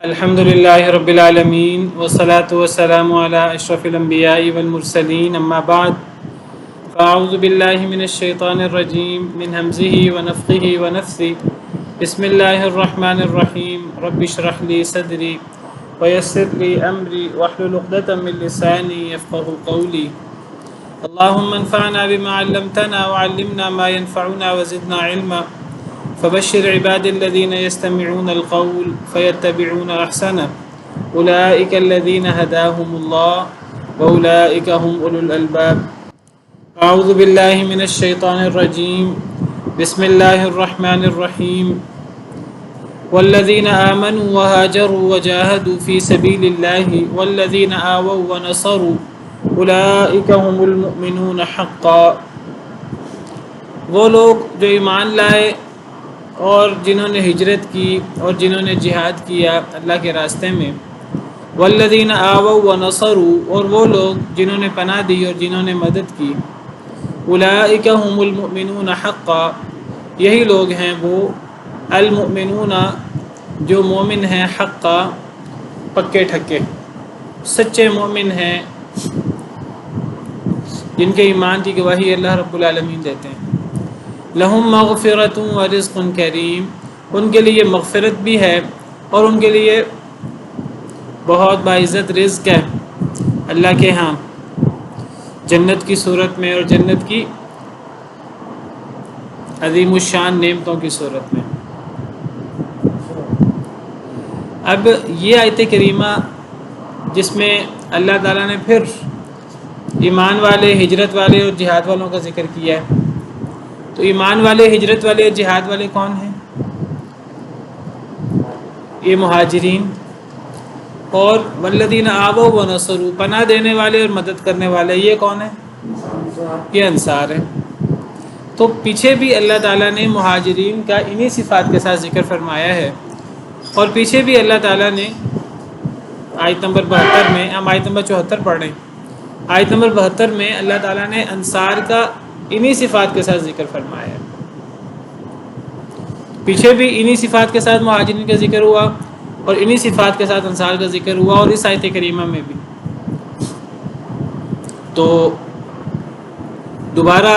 الحمد لله رب العالمين والصلاة والسلام على أشرف الأنبياء والمرسلين أما بعد فأعوذ بالله من الشيطان الرجيم من همزه ونفخه ونفثه بسم الله الرحمن الرحيم رب اشرح لي صدري ويسر لي أمري واحلل عقدة من لساني يفقهوا قولي اللهم انفعنا بما علمتنا وعلمنا ما ينفعنا وزدنا علما فبشر عباد الذين يستمعون القول فيتبعون أحسنه أولئك الذين هداهم الله وأولئك هم أولو الألباب أعوذ بالله من الشيطان الرجيم بسم الله الرحمن الرحيم والذين آمنوا وهاجروا وجاهدوا في سبيل الله والذين آووا ونصروا أولئك هم المؤمنون حقا وہ لوگ جو ایمان لائے اور جنہوں نے ہجرت کی اور جنہوں نے جہاد کیا اللہ کے راستے میں والذین آووا ونصروا اور وہ لوگ جنہوں نے پناہ دی اور جنہوں نے مدد کی اولئک هم المؤمنون حقا یہی لوگ ہیں وہ المؤمنون جو مومن ہیں حقا پکے ٹھکے سچے مومن ہیں جن کے ایمان کی گواہی اللہ رب العالمین دیتے ہیں لہم مغفرۃ و رزق کریم ان کے لیے مغفرت بھی ہے اور ان کے لیے بہت باعزت رزق ہے اللہ کے ہاں جنت کی صورت میں اور جنت کی عظیم الشان نعمتوں کی صورت میں۔ اب یہ آیت کریمہ جس میں اللہ تعالیٰ نے پھر ایمان والے ہجرت والے اور جہاد والوں کا ذکر کیا ہے، تو ایمان والے ہجرت والے اور جہاد والے کون ہیں؟ یہ مہاجرین، اور والذین آووا ونصروا پناہ دینے والے اور مدد کرنے والے یہ کون ہیں؟ یہ انصار ہیں۔ تو پیچھے بھی اللہ تعالیٰ نے مہاجرین کا انہی صفات کے ساتھ ذکر فرمایا ہے، اور پیچھے بھی اللہ تعالیٰ نے آیت نمبر 72 میں، ہم آیت نمبر 74 پڑھ رہے ہیں، آیت نمبر 72 میں اللہ تعالیٰ نے انصار کا انہی صفات کے ساتھ ذکر فرمایا ہے۔ پیچھے بھی انہی صفات کے ساتھ مہاجرین کا ذکر ہوا اور انہی صفات کے ساتھ انصار کا ذکر ہوا، اور اس آیت کریمہ میں بھی۔ تو دوبارہ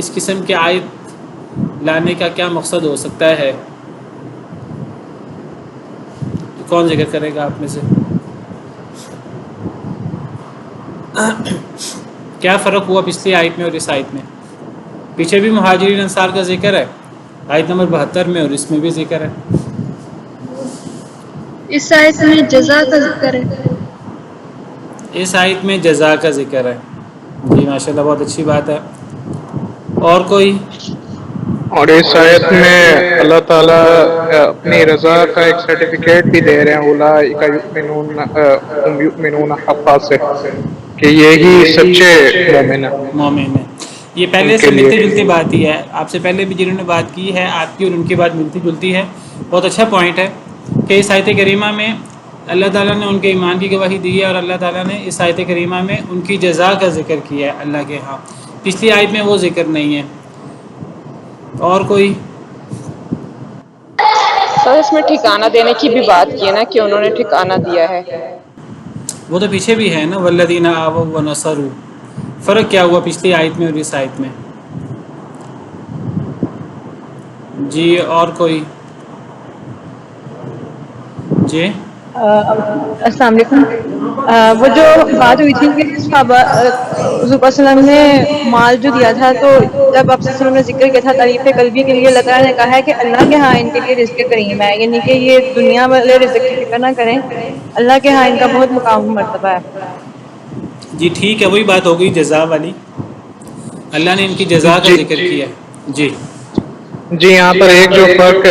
اس قسم کی آیت لانے کا کیا مقصد ہو سکتا ہے؟ تو کون ذکر کرے گا آپ میں سے؟ کیا فرق ہوا پچھلی آیت میں اور اس آیت میں؟ پیچھے بھی مہاجرین انصار کا ذکر ہے آیت نمبر 72 میں، اور اس میں بھی ذکر ہے۔ اس آیت میں جزا کا ذکر ہے۔ اس آیت میں جزا کا ذکر ہے۔ جی ماشاءاللہ، بہت اچھی بات ہے۔ اور کوئی؟ اور اس آیت میں اللہ تعالیٰ اپنی رضا کا ایک سرٹیفکیٹ بھی دے رہے ہیں، اولئک یؤمنون حقا سے، کہ یہی سچے مومن ہیں۔ یہ پہلے سے ملتی جلتی بات ہی ہے، آپ سے پہلے بھی جنہوں نے بات کی ہے آپ کی اور ان کی بات ملتی جلتی ہے۔ بہت اچھا پوائنٹ ہے کہ اس آیت کریمہ میں اللہ تعالیٰ نے ان کے ایمان کی گواہی دی ہے، اور اللہ تعالیٰ نے اس آیت کریمہ میں ان کی جزا کا ذکر کیا ہے اللہ کے ہاں۔ پچھلی آیت میں وہ ذکر نہیں ہے۔ اور کوئی؟ سر اس میں ٹھکانہ دینے کی بھی بات کی ہے نا، کہ انہوں نے ٹھکانہ دیا ہے۔ وہ تو پیچھے بھی ہے نا، والذین آووا ونصروا۔ فرق کیا ہوا پچھلی آیت میں اور اس آیت میں؟ جی اور کوئی؟ جی السلام علیکم۔ وہ جو بات ہوئی تھی کہ صحابہ حضور صلی اللہ علیہ وسلم نے مال جو دیا تھا، تو جب آپ صلی اللہ علیہ وسلم نے ذکر کیا تھا تعریف قلبی کے لیے، اللہ تعالیٰ نے کہا ہے کہ اللہ کے ہاں ان کے لیے رزق کریم ہے، یعنی کہ یہ دنیا والے رزق کی فکر نہ کریں، اللہ کے ہاں ان کا بہت مقام و مرتبہ ہے۔ جی ٹھیک ہے، وہی بات ہو گئی جزا والی، اللہ نے ان کی جزا کا ذکر کیا۔ جی جی یہاں پر ایک جو فرق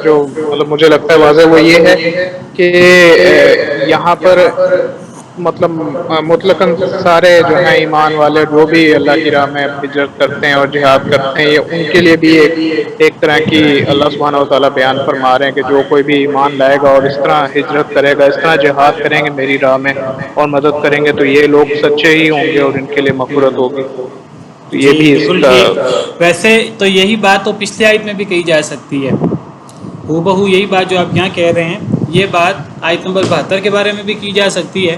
جو مطلب مجھے لگتا ہے واضح وہ یہ ہے کہ یہاں پر مطلب مطلقاً سارے جو ہیں ایمان والے جو بھی اللہ کی راہ میں ہجرت کرتے ہیں اور جہاد کرتے ہیں، یہ ان کے لیے بھی ایک طرح کی اللہ سبحانہ و تعالیٰ بیان فرما رہے ہیں کہ جو کوئی بھی ایمان لائے گا اور اس طرح ہجرت کرے گا، اس طرح جہاد کریں گے میری راہ میں اور مدد کریں گے، تو یہ لوگ سچے ہی ہوں گے اور ان کے لیے مغفرت ہوگی۔ تو یہ بھی بالکل ٹھیک۔ ویسے تو یہی بات تو پچھلی آیت میں بھی کہی جا سکتی ہے، ہو بہو یہی بات جو آپ یہاں کہہ رہے ہیں یہ بات آیت نمبر 72 کے بارے میں بھی کی جا سکتی ہے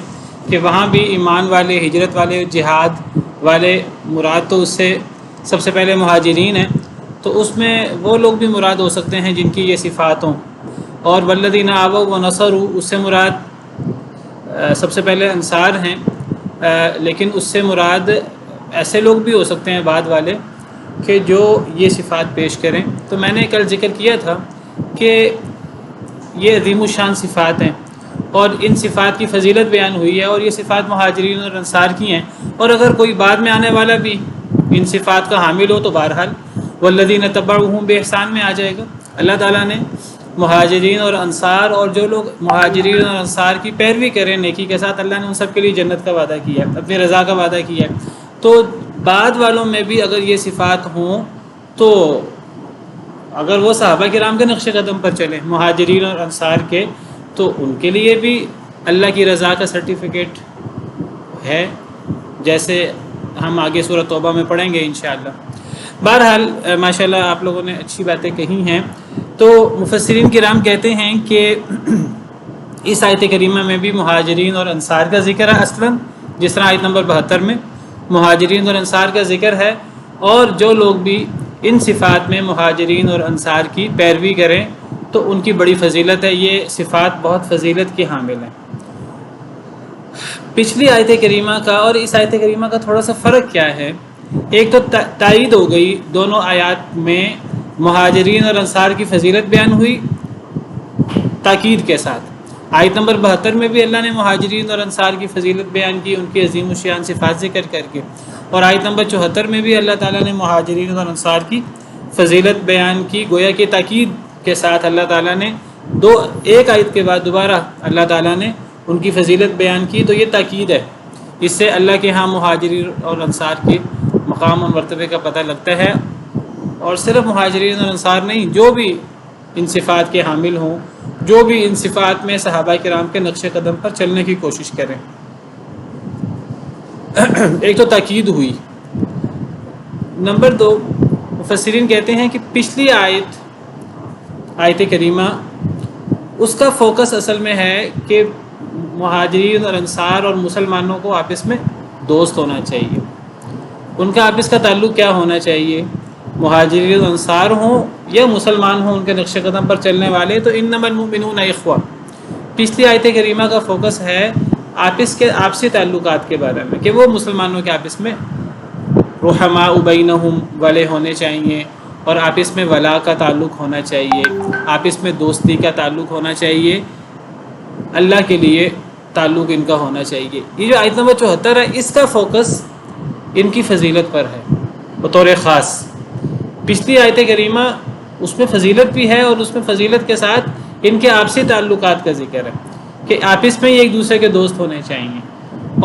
کہ وہاں بھی ایمان والے، ہجرت والے، جہاد والے مراد تو اس سے سب سے پہلے مہاجرین ہیں، تو اس میں وہ لوگ بھی مراد ہو سکتے ہیں جن کی یہ صفات ہوں. اور والذین آووا ونصروا اس سے مراد سب سے پہلے انصار ہیں، لیکن اس سے مراد ایسے لوگ بھی ہو سکتے ہیں بعد والے کہ جو یہ صفات پیش کریں. تو میں نے کل ذکر کیا تھا کہ یہ عظیم الشان صفات ہیں اور ان صفات کی فضیلت بیان ہوئی ہے، اور یہ صفات مہاجرین اور انصار کی ہیں، اور اگر کوئی بعد میں آنے والا بھی ان صفات کا حامل ہو تو بہرحال والذین تبعوہم بإحسان میں آ جائے گا. اللہ تعالیٰ نے مہاجرین اور انصار اور جو لوگ مہاجرین اور انصار کی پیروی کریں نیکی کے ساتھ، اللہ نے ان سب کے لیے جنت کا وعدہ کیا ہے، اپنی رضا کا وعدہ کیا ہے. تو بعد والوں میں بھی اگر یہ صفات ہوں تو اگر وہ صحابہ کرام کے نقش قدم پر چلیں مہاجرین اور انصار کے، تو ان کے لیے بھی اللہ کی رضا کا سرٹیفکیٹ ہے، جیسے ہم آگے سورۃ توبہ میں پڑھیں گے انشاءاللہ. بہرحال ماشاءاللہ آپ لوگوں نے اچھی باتیں کہی ہیں. تو مفسرین کرام کہتے ہیں کہ اس آیت کریمہ میں بھی مہاجرین اور انصار کا ذکر ہے اصلاً، جس طرح آیت نمبر 72 میں مہاجرین اور انصار کا ذکر ہے، اور جو لوگ بھی ان صفات میں مہاجرین اور انصار کی پیروی کریں تو ان کی بڑی فضیلت ہے. یہ صفات بہت فضیلت کی حامل ہیں. پچھلی آیت کریمہ کا اور اس آیت کریمہ کا تھوڑا سا فرق کیا ہے؟ ایک تو تائید ہو گئی، دونوں آیات میں مہاجرین اور انصار کی فضیلت بیان ہوئی تاکید کے ساتھ. آیت نمبر 72 میں بھی اللہ نے مہاجرین اور انصار کی فضیلت بیان کی ان کی عظیم الشان صفات ذکر کر کے، اور آیت نمبر 74 میں بھی اللہ تعالیٰ نے مہاجرین اور انصار کی فضیلت بیان کی. گویا کہ تاکید کے ساتھ اللہ تعالیٰ نے ایک آیت کے بعد دوبارہ اللہ تعالیٰ نے ان کی فضیلت بیان کی. تو یہ تاکید ہے، اس سے اللہ کے ہاں مہاجرین اور انصار کے مقام اور مرتبے کا پتہ لگتا ہے. اور صرف مہاجرین اور انصار نہیں، جو بھی ان صفات کے حامل ہوں، جو بھی ان صفات میں صحابہ کرام کے نقش قدم پر چلنے کی کوشش کریں. ایک تو تاکید ہوئی. نمبر 2، مفسرین کہتے ہیں کہ پچھلی آیت کریمہ اس کا فوکس اصل میں ہے کہ مہاجرین اور انصار اور مسلمانوں کو آپس میں دوست ہونا چاہیے. ان کا آپس کا تعلق کیا ہونا چاہیے؟ مہاجرین اور انصار ہوں یا مسلمان ہوں ان کے نقش قدم پر چلنے والے، تو انما المؤمنون اخوہ. پچھلی آیت کریمہ کا فوکس ہے آپسی تعلقات کے بارے میں، کہ وہ مسلمانوں کے آپس میں رحماء بینہم والے ہونے چاہیے، اور آپس میں ولا کا تعلق ہونا چاہیے، آپس میں دوستی کا تعلق ہونا چاہیے، اللہ کے لیے تعلق ان کا ہونا چاہیے. یہ جو آیت نمبر 74 ہے، اس کا فوکس ان کی فضیلت پر ہے بطور خاص. پچھلی آیت کریمہ اس میں فضیلت بھی ہے، اور اس میں فضیلت کے ساتھ ان کے آپسی تعلقات کا ذکر ہے کہ آپس میں ایک دوسرے کے دوست ہونے چاہیے،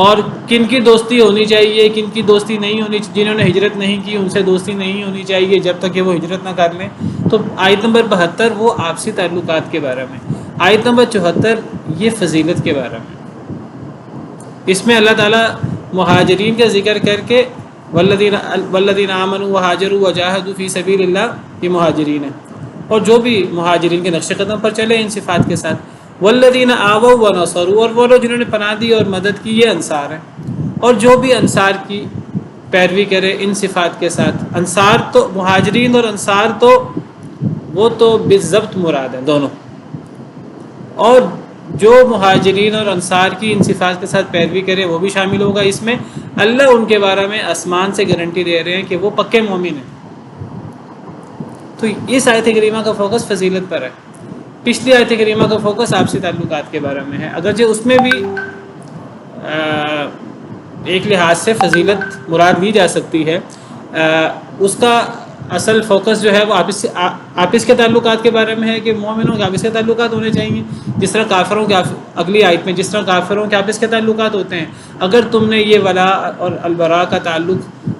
اور کن کی دوستی ہونی چاہیے، کن کی دوستی نہیں ہونی چاہیے. جنہوں نے ہجرت نہیں کی ان سے دوستی نہیں ہونی چاہیے جب تک کہ وہ ہجرت نہ کر لیں. تو آیت نمبر 72 وہ آپسی تعلقات کے بارے میں، آیت نمبر 74 یہ فضیلت کے بارے میں. اس میں اللہ تعالیٰ مہاجرین کا ذکر کر کے والذین آمنوا وہاجروا وجاہدوا فی سبیل اللہ، یہ مہاجرین ہیں، اور جو بھی مہاجرین کے نقش قدم پر چلے ان صفات کے ساتھ. والذین آووا ونصروا، اور وہ لوگ جنہوں نے پناہ دی اور مدد کی، یہ انصار ہیں. اور جو بھی انصار کی پیروی کرے ان صفات کے ساتھ. انصار تو مہاجرین اور انصار تو وہ تو بالضبط مراد ہیں دونوں، اور جو مہاجرین اور انصار کی ان صفات کے ساتھ پیروی کرے وہ بھی شامل ہوگا اس میں. اللہ ان کے بارے میں آسمان سے گارنٹی دے رہے ہیں کہ وہ پکے مومن ہیں. تو اس آیت کریمہ کا فوکس فضیلت پر ہے. پچھلی آیت کریمہ کا فوکس آپسی تعلقات کے بارے میں ہے، اگرچہ اس میں بھی ایک لحاظ سے فضیلت مراد لی جا سکتی ہے. اس کا اصل فوکس جو ہے وہ آپس کے تعلقات کے بارے میں ہے کہ مومنوں کے آپس کے تعلقات ہونے چاہیے، جس طرح کافروں کے اگلی آیت میں جس طرح کافروں کے آپس کے تعلقات ہوتے ہیں. اگر تم نے یہ ولا اور البراء کا تعلق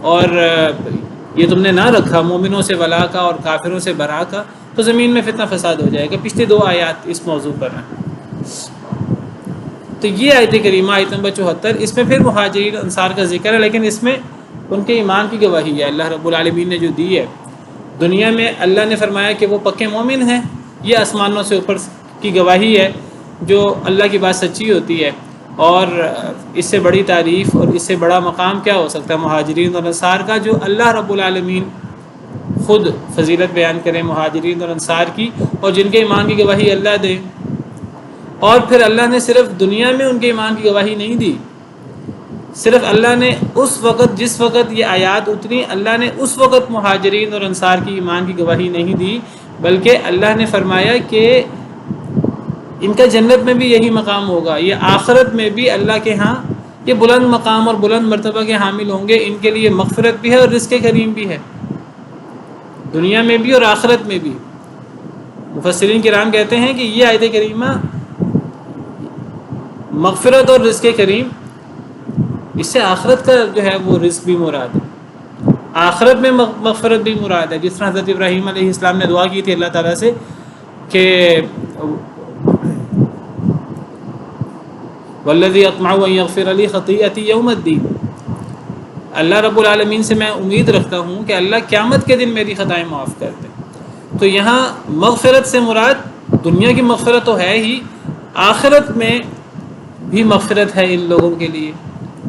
اور یہ تم نے نہ رکھا مومنوں سے ولا کا اور کافروں سے برا کا، تو زمین میں فتنہ فساد ہو جائے گا. پچھلی 2 آیات اس موضوع پر ہیں. تو یہ آیت کریمہ آیت نمبر 74 اس میں پھر مہاجرین انصار کا ذکر ہے، لیکن اس میں ان کے ایمان کی گواہی ہے اللہ رب العالمین نے جو دی ہے. دنیا میں اللہ نے فرمایا کہ وہ پکے مومن ہیں، یہ آسمانوں سے اوپر کی گواہی ہے جو اللہ کی بات سچی ہوتی ہے، اور اس سے بڑی تعریف اور اس سے بڑا مقام کیا ہو سکتا ہے مہاجرین اور انصار کا، جو اللہ رب العالمین خود فضیلت بیان کریں مہاجرین اور انصار کی، اور جن کے ایمان کی گواہی اللہ دے۔ اور پھر اللہ نے صرف دنیا میں ان کے ایمان کی گواہی نہیں دی، صرف اللہ نے اس وقت جس وقت یہ آیات اتری اللہ نے اس وقت مہاجرین اور انصار کی ایمان کی گواہی نہیں دی، بلکہ اللہ نے فرمایا کہ ان کا جنت میں بھی یہی مقام ہوگا، یہ آخرت میں بھی اللہ کے ہاں یہ بلند مقام اور بلند مرتبہ کے حامل ہوں گے، ان کے لیے مغفرت بھی ہے اور رزق کریم بھی ہے، دنیا میں بھی اور آخرت میں بھی۔ مفسرین کرام کہتے ہیں کہ یہ آیت کریمہ مغفرت اور رزق کریم، اس سے آخرت کا جو ہے وہ رزق بھی مراد ہے، آخرت میں مغفرت بھی مراد ہے، جس طرح حضرت ابراہیم علیہ السلام نے دعا کی تھی اللہ تعالیٰ سے کہ والذی اطمع ان یغفر لی خطیئتی یوم الدین، اللہ رب العالمین سے میں امید رکھتا ہوں کہ اللہ قیامت کے دن میری خطائیں معاف کر دیں۔ تو یہاں مغفرت سے مراد دنیا کی مغفرت تو ہے ہی، آخرت میں بھی مغفرت ہے ان لوگوں کے لیے،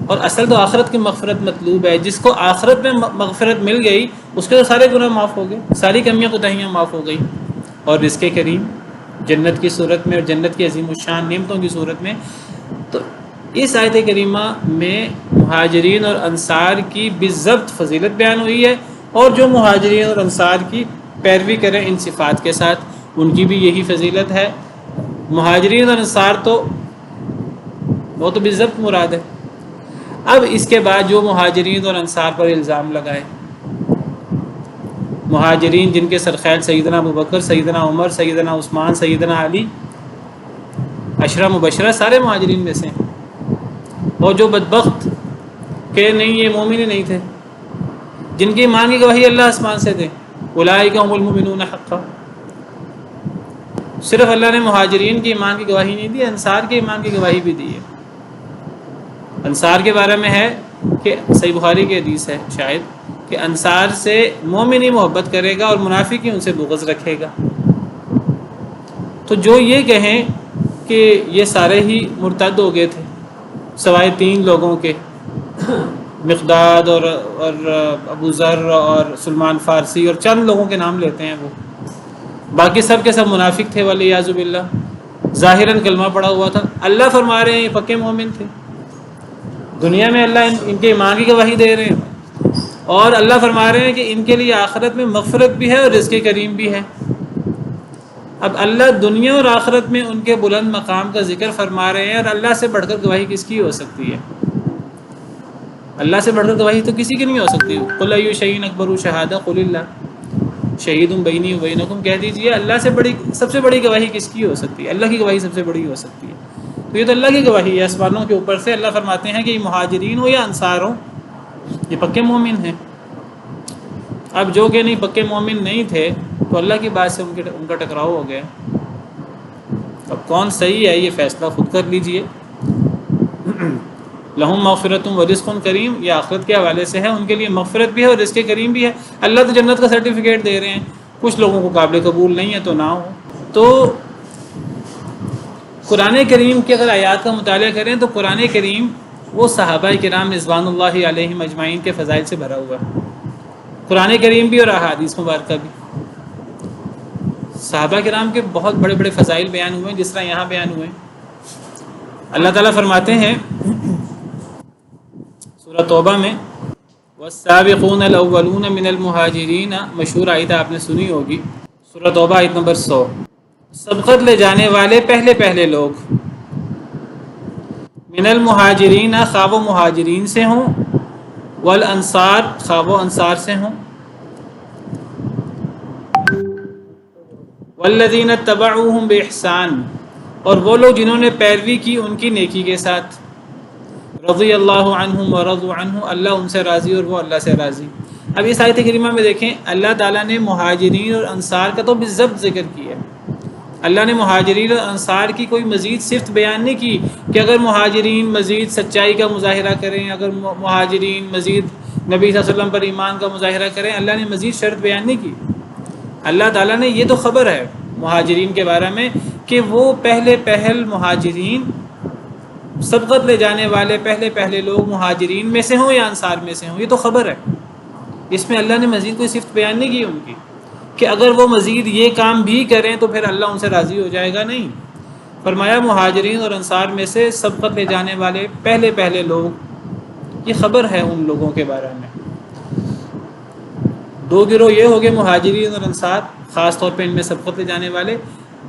اور اصل تو آخرت کی مغفرت مطلوب ہے۔ جس کو آخرت میں مغفرت مل گئی اس کے تو سارے گناہ معاف ہو گئے، ساری کمیاں کوتاہیاں معاف ہو گئی، اور رزق کریم جنت کی صورت میں اور جنت کی عظیم الشان نعمتوں کی صورت میں۔ تو اس آیت کریمہ میں مہاجرین اور انصار کی بالضبط فضیلت بیان ہوئی ہے، اور جو مہاجرین اور انصار کی پیروی کریں ان صفات کے ساتھ ان کی بھی یہی فضیلت ہے۔ مہاجرین اور انصار تو وہ تو بالضبط مراد ہے۔ اب اس کے بعد جو مہاجرین اور انصار پر الزام لگائے، مہاجرین جن کے سرخیل سیدنا ابوبکر، سیدنا عمر، سیدنا عثمان، سیدنا علی، عشرہ مبشرہ سارے مہاجرین میں سے ہیں، اور جو بدبخت کہ نہیں یہ مومن ہی نہیں تھے، جن کی ایمان کی گواہی اللہ آسمان سے دے، اولئک هم المؤمنون حقا، صرف اللہ نے مہاجرین کی ایمان کی گواہی نہیں دی، انصار کے ایمان کی گواہی بھی دی ہے۔ انصار کے بارے میں ہے کہ صحیح بخاری کی حدیث ہے شاید کہ انصار سے مومن ہی محبت کرے گا اور منافق ہی ان سے بغض رکھے گا۔ تو جو یہ کہیں کہ یہ سارے ہی مرتد ہو گئے تھے سوائے 3 لوگوں کے، مقداد اور ابو ذر اور سلمان فارسی اور چند لوگوں کے نام لیتے ہیں وہ، باقی سب کے سب منافق تھے والعیاذ باللہ، ظاہراً کلمہ پڑا ہوا تھا۔ اللہ فرما رہے ہیں یہ پکے مومن تھے، دنیا میں اللہ ان کے ایمان کی گواہی دے رہے ہیں، اور اللہ فرما رہے ہیں کہ ان کے لیے آخرت میں مغفرت بھی ہے اور رزق کریم بھی ہے۔ اب اللہ دنیا اور آخرت میں ان کے بلند مقام کا ذکر فرما رہے ہیں، اور اللہ سے بڑھ کر گواہی کس کی ہو سکتی ہے؟ اللہ سے بڑھ کر گواہی تو کسی کی نہیں ہو سکتی۔ قل ای شیء اکبر شہادہ قل اللہ شہید بینی و بینکم، کہہ دیجئے اللہ سے بڑی سب سے بڑی گواہی کس کی ہو سکتی ہے؟ اللہ کی گواہی سب سے بڑی ہو سکتی ہے۔ تو یہ تو اللہ کی گواہی ہے آسمانوں کے اوپر سے۔ اللہ فرماتے ہیں کہ یہ مہاجرین ہو یا انصار ہو یہ پکے مومن ہیں۔ اب جو کہ نہیں پکے مومن نہیں تھے تو اللہ کی بات سے ان کا ٹکراؤ ہو گیا۔ اب کون صحیح ہے یہ فیصلہ خود کر لیجئے۔ لہم مغفرت و رزق کریم، یہ آخرت کے حوالے سے ہے، ان کے لیے مغفرت بھی ہے اور رزق کریم بھی ہے۔ اللہ تو جنت کا سرٹیفکیٹ دے رہے ہیں، کچھ لوگوں کو قابل قبول نہیں ہے تو نہ ہو۔ تو قرآن کریم کی اگر آیات کا مطالعہ کریں تو قرآن کریم وہ صحابہ کرام رضوان اللہ علیہم اجمعین کے فضائل سے بھرا ہوا ہے، قرآن کریم بھی اور احادیث مبارکہ بھی۔ صحابہ کرام کے بہت بڑے بڑے فضائل بیان ہوئے ہیں، جس طرح یہاں بیان ہوئے ہیں۔ اللہ تعالیٰ فرماتے ہیں سورہ توبہ میں والسابقون الاولون من المہاجرین، مشہور آیت آپ نے سنی ہوگی، سورہ توبہ آیت نمبر 100، سبقت لے جانے والے پہلے لوگ، من المہاجرین خواہ و مہاجرین سے ہوں، والانصار خواہ و انصار سے ہوں، والذین اتبعوہم باحسان، اور وہ لوگ جنہوں نے پیروی کی ان کی نیکی کے ساتھ، رضی اللہ عنہم ورضوا عنہ، اللہ ان سے راضی اور وہ اللہ سے راضی۔ اب اس آیت کریمہ میں دیکھیں اللہ تعالیٰ نے مہاجرین اور انصار کا تو بالضبط ذکر کیا ہے۔ اللہ نے مہاجرین اور انصار کی کوئی مزید صفت بیان نہیں کی کہ اگر مہاجرین مزید سچائی کا مظاہرہ کریں، اگر مہاجرین مزید نبی صلی اللہ علیہ وسلم پر ایمان کا مظاہرہ کریں، اللہ نے مزید شرط بیان نہیں کی۔ اللہ تعالیٰ نے یہ تو خبر ہے مہاجرین کے بارے میں کہ وہ پہلے پہل مہاجرین، سبقت لے جانے والے پہلے لوگ مہاجرین میں سے ہوں یا انصار میں سے ہوں، یہ تو خبر ہے، اس میں اللہ نے مزید کوئی صفت بیان نہیں کی ان کی کہ اگر وہ مزید یہ کام بھی کریں تو پھر اللہ ان سے راضی ہو جائے گا، نہیں، فرمایا مہاجرین اور انصار میں سے سبقت لے جانے والے پہلے لوگ، یہ خبر ہے ان لوگوں کے بارے میں۔ دو گروہ یہ ہو گئے مہاجرین اور انصار، خاص طور پہ ان میں سبقت لے جانے والے،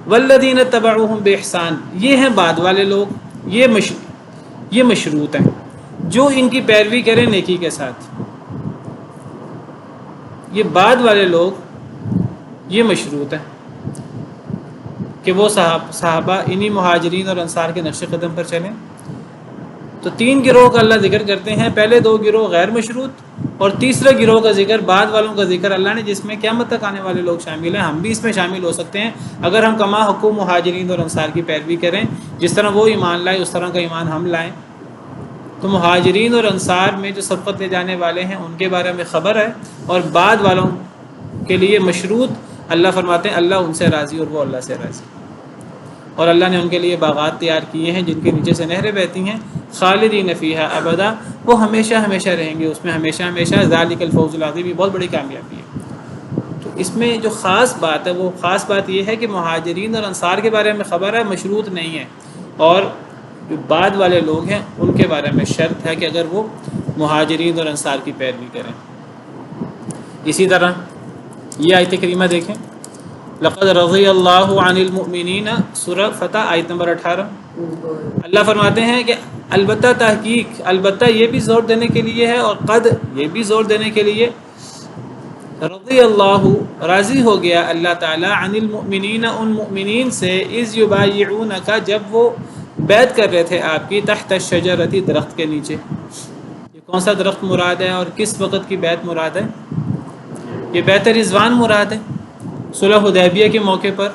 والذین تبعوہم بإحسان، یہ ہیں بعد والے لوگ، یہ مشروط ہیں، جو ان کی پیروی کریں نیکی کے ساتھ، یہ بعد والے لوگ یہ مشروط ہیں کہ وہ صحابہ انہی مہاجرین اور انصار کے نقش قدم پر چلیں۔ تو تین گروہ کا اللہ ذکر کرتے ہیں، پہلے دو گروہ غیر مشروط، اور تیسرا گروہ کا ذکر بعد والوں کا ذکر اللہ نے، جس میں قیامت تک آنے والے لوگ شامل ہیں، ہم بھی اس میں شامل ہو سکتے ہیں اگر ہم کما حقوق مہاجرین اور انصار کی پیروی کریں، جس طرح وہ ایمان لائے اس طرح کا ایمان ہم لائیں۔ تو مہاجرین اور انصار میں جو سبقت لے جانے والے ہیں ان کے بارے میں خبر ہے، اور بعد والوں کے لیے مشروط، اللہ فرماتے ہیں اللہ ان سے راضی اور وہ اللہ سے راضی، اور اللہ نے ان کے لیے باغات تیار کیے ہیں جن کے نیچے سے نہریں بہتی ہیں، خالدین فیہا ابدا، وہ ہمیشہ ہمیشہ رہیں گے اس میں ہمیشہ ہمیشہ، ذالک الفوز العظیم، یہ بہت بڑی کامیابی ہے۔ تو اس میں جو خاص بات ہے وہ خاص بات یہ ہے کہ مہاجرین اور انصار کے بارے میں خبر ہے، مشروط نہیں ہے، اور جو بعد والے لوگ ہیں ان کے بارے میں شرط ہے کہ اگر وہ مہاجرین اور انصار کی پیروی کریں۔ اسی طرح یہ آیت کریمہ دیکھیں، لقد رضی اللہ عن المؤمنین، سورہ فتح آیت نمبر 18، اللہ فرماتے ہیں کہ البتہ تحقیق، البتہ یہ بھی زور دینے کے لیے ہے، اور قد یہ بھی زور دینے کے لیے، رضی اللہ راضی ہو گیا اللہ تعالیٰ عن المؤمنین ان مؤمنین سے، اذ یبایعونک جب وہ بیعت کر رہے تھے آپ کی، تحت الشجرۃ درخت کے نیچے۔ یہ کون سا درخت مراد ہے اور کس وقت کی بیعت مراد ہے؟ یہ بیعت رضوان مراد ہے۔ صلح حدیبیہ کے موقع پر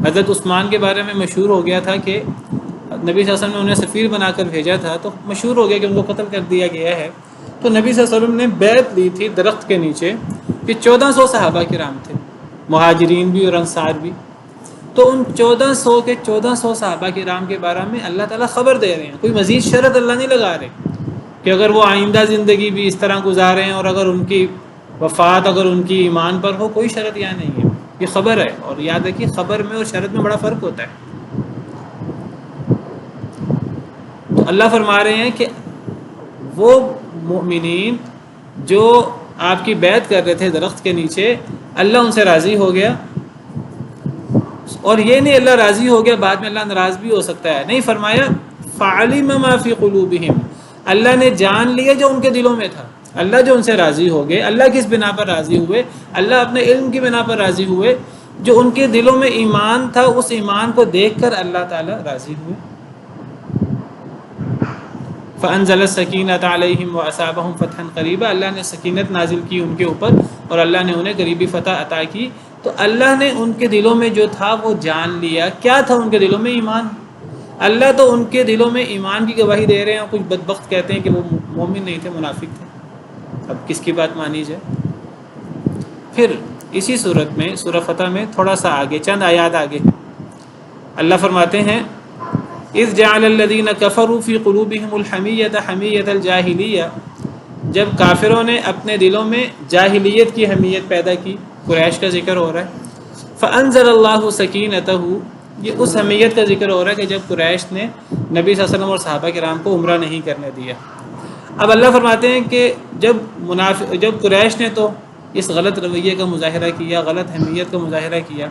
حضرت عثمان کے بارے میں مشہور ہو گیا تھا کہ نبی صلی اللہ علیہ وسلم نے انہیں سفیر بنا کر بھیجا تھا، تو مشہور ہو گیا کہ ان کو قتل کر دیا گیا ہے، تو نبی صلی اللہ علیہ وسلم نے بیعت لی تھی درخت کے نیچے، کہ 1400 صحابہ کرام تھے، مہاجرین بھی اور انصار بھی، تو ان 1400 کے 1400 صحابہ کرام کے بارے میں اللہ تعالیٰ خبر دے رہے ہیں، کوئی مزید شرط اللہ نہیں لگا رہے کہ اگر وہ آئندہ زندگی بھی اس طرح گزاریں اور اگر ان کی وفات اگر ان کی ایمان پر ہو، کوئی شرط یہاں نہیں ہے، یہ خبر ہے، اور یاد رکھیے خبر میں اور شرط میں بڑا فرق ہوتا ہے۔ تو اللہ فرما رہے ہیں کہ وہ مؤمنین جو آپ کی بیعت کر رہے تھے درخت کے نیچے، اللہ ان سے راضی ہو گیا، اور یہ نہیں اللہ راضی ہو گیا بعد میں اللہ ناراض بھی ہو سکتا ہے، نہیں، فرمایا فعلم ما فی قلوبہم، اللہ نے جان لیا جو ان کے دلوں میں تھا، اللہ جو ان سے راضی ہو گئے، اللہ کس بنا پر راضی ہوئے؟ اللہ اپنے علم کی بنا پر راضی ہوئے، جو ان کے دلوں میں ایمان تھا اس ایمان کو دیکھ کر اللہ تعالیٰ راضی ہوئے۔ فَأَنزَلَ السَّكِينَةَ عَلَيْهِمْ وَأَصَابَهُمْ فَتْحًا قَرِيبًا، اللہ نے سکینت نازل کی ان کے اوپر اور اللہ نے انہیں قریبی فتح عطا کی۔ تو اللہ نے ان کے دلوں میں جو تھا وہ جان لیا، کیا تھا ان کے دلوں میں؟ ایمان۔ اللہ تو ان کے دلوں میں ایمان کی گواہی دے رہے ہیں، کچھ بدبخت کہتے ہیں کہ وہ مومن نہیں تھے، منافق تھے، اب کس کی بات مانی جائے؟ پھر اسی صورت میں سورہ فتح میں تھوڑا سا آگے، چند آیات آگے، اللہ فرماتے ہیں اذ جعل الذین کفروا فی قلوبہم الحمیۃ حمیۃ الجاہلیہ، جب کافروں نے اپنے دلوں میں جاہلیت کی حمیت پیدا کی، قریش کا ذکر ہو رہا ہے، فانزل اللہ سکینتہ، یہ اس حمیت کا ذکر ہو رہا ہے کہ جب قریش نے نبی صلی اللہ علیہ وسلم اور صحابہ کرام کو عمرہ نہیں کرنے دیا۔ اب اللہ فرماتے ہیں کہ جب قریش نے تو اس غلط رویے کا مظاہرہ کیا، غلط حمیت کا مظاہرہ کیا،